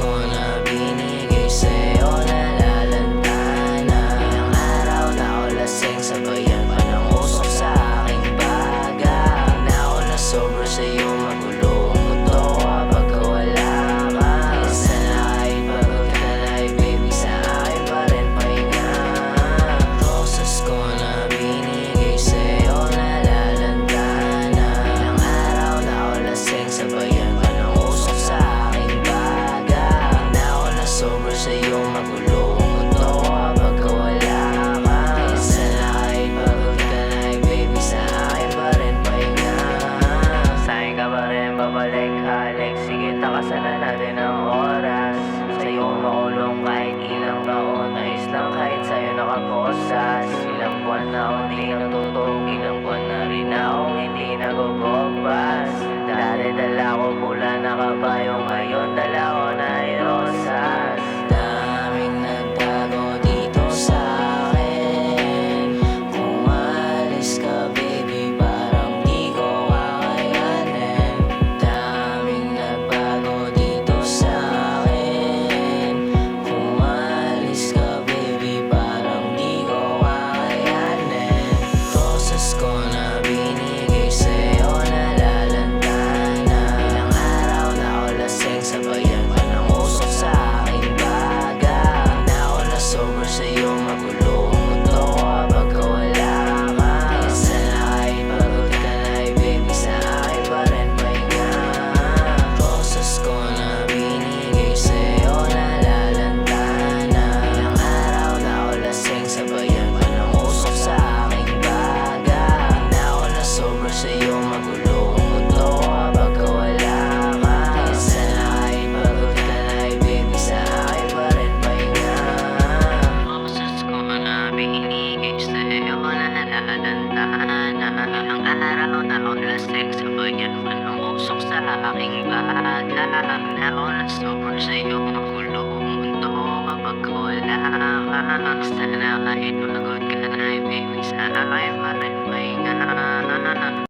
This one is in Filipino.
ko na binigay sa'yo, nalalanta na. Ilang araw na ako lasing, sabayan pa ng usok sa aking baga. Na ako na sobra sa'yo, magulo ang mundo ko kapag wala ka. Isa na kahit pagod ka na ay baby, sa akin pa rin pahinga. Roses ko na binigay sa'yo, nalalanta na. Ilang araw na ako lasing, sabayan pa ng usok sa aking baga. Na ako na sobra sa'yo, magulo ang mundo ko kapag wala ka. Isa na kahit pagod ka na ay baby, sa akin pa rin pahinga. Sa'kin ka pa rin babalik halik, sige takasan na natin ang oras. Sa'yo makulong kahit ilang taon, ayos lang kahit sa'yo nakaposas. Ilang buwan na akong di natutulog, ilang buwan na rin akong hindi nagugobas. Dati dala ko pula na kabayo, ngayon dala ko na ay rosas. Daming nagtago dito sa akin, kung alis ka baby parang di ko kakayanin. Daming nagbago dito sa akin, kung alis ka baby parang di ko kakayanin. Roses ko na binigay sa'yo, nalalanta na. Ilang araw na ako lasing, sabayan pa ng usok sa aking baga. Na ako na sobra sa'yo, magulo ang mundo ko kapag wala ka. Isa na kahit pagod ka na ay baby, sa akin pa rin pahinga. Roses ko na binigay sa'yo, nalalanta na. Ilang araw na ako lasing, sabayan pa ng usok sa aking baga. Na ako na sobra sa'yo, magulo ang mundo ko kapag wala ka. Isa na kahit pagod ka na ay baby, sa akin pa rin pahinga. Roses ko na binigay sa'yo, nalalanta na. Ilang araw na ako lasing, sabayan pa ng usok sa aking baga. Na ako na sobra sa'yo, magulo ang mundo ko kapag wala ka. Basta na kahit pagod ka na ay baby, sa akin pa rin pahinga.